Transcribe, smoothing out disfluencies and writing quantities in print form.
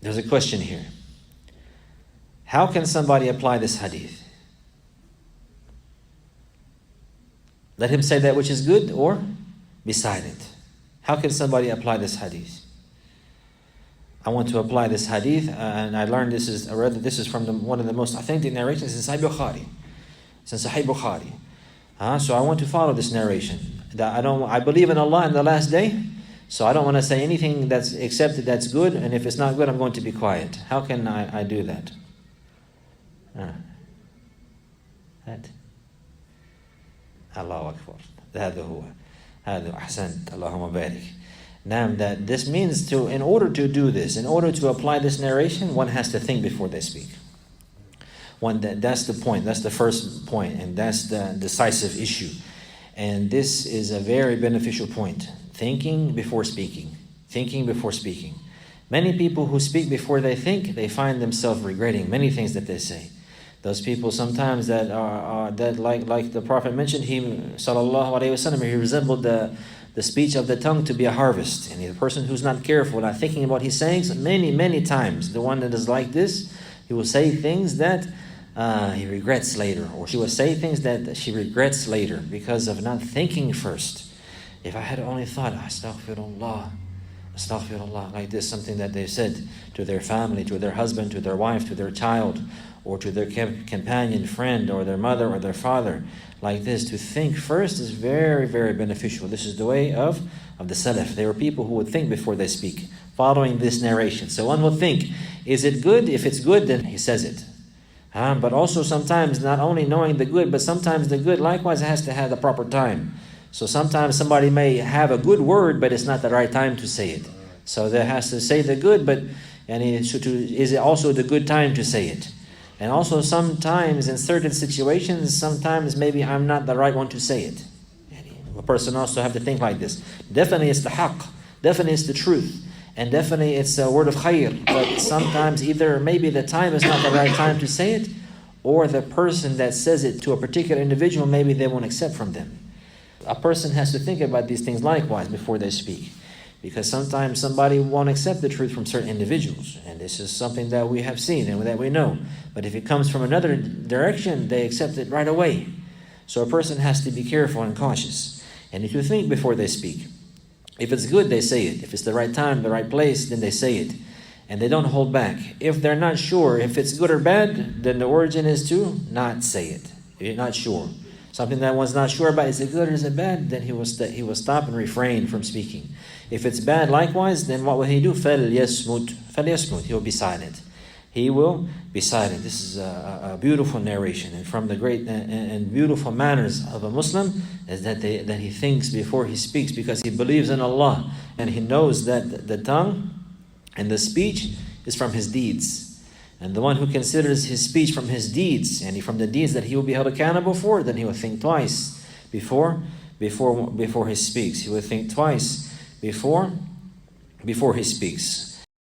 There's a question here. How can somebody apply this hadith? Let him say that which is good or be silent. How can somebody apply this hadith? I want to apply this hadith, and I learned this is from one of the most authentic narrations in Sahih Bukhari. It's in Sahih Bukhari. So I want to follow this narration. I believe in Allah and the last day, so I don't want to say anything that's accepted that's good, and if it's not good, I'm going to be quiet. How can I do that? That. Allahu Akbar. هذا هو. هذا أحسنت. اللهم بارك. Now that this means in order to do this, in order to apply this narration, one has to think before they speak. That's the point. That's the first point, and that's the decisive issue. And this is a very beneficial point. Thinking before speaking. Thinking before speaking. Many people who speak before they think, they find themselves regretting many things that they say. Those people sometimes that are like the Prophet mentioned, he sallallahu alaihi wasallam, he resembled the speech of the tongue to be a harvest. And the person who's not careful, not thinking about his sayings, many times, the one that is like this, he will say things that he regrets later, or she will say things that she regrets later because of not thinking first. If I had only thought, astaghfirullah, like this, something that they said to their family, to their husband, to their wife, to their child, or to their companion, friend, or their mother, or their father, like this, to think first is very, very beneficial. This is the way of the Salaf. They were people who would think before they speak, following this narration. So one will think, is it good? If it's good, then he says it. But also sometimes not only knowing the good, but sometimes the good likewise has to have the proper time. So sometimes somebody may have a good word, but it's not the right time to say it. So there has to say the good, but is it also the good time to say it? And also sometimes in certain situations, sometimes maybe I'm not the right one to say it. A person also have to think like this. Definitely it's the haqq. Definitely it's the truth. And definitely it's a word of khair. But sometimes either maybe the time is not the right time to say it, or the person that says it to a particular individual, maybe they won't accept from them. A person has to think about these things likewise before they speak. Because sometimes somebody won't accept the truth from certain individuals. And this is something that we have seen and that we know. But if it comes from another direction, they accept it right away. So a person has to be careful and cautious. And if you think before they speak, if it's good, they say it. If it's the right time, the right place, then they say it. And they don't hold back. If they're not sure if it's good or bad, then the origin is to not say it. If you're not sure. Something that one's not sure about, is it good or is it bad? Then he will stop and refrain from speaking. If it's bad likewise, then what will he do? فَلْيَسْمُتْ. He will be silent. He will be silent. This is a beautiful narration. And from the great and beautiful manners of a Muslim is that he thinks before he speaks, because he believes in Allah. And he knows that the tongue and the speech is from his deeds. And the one who considers his speech from his deeds, and from the deeds that he will be held accountable for, then he will think twice before he speaks. He will think twice before he speaks.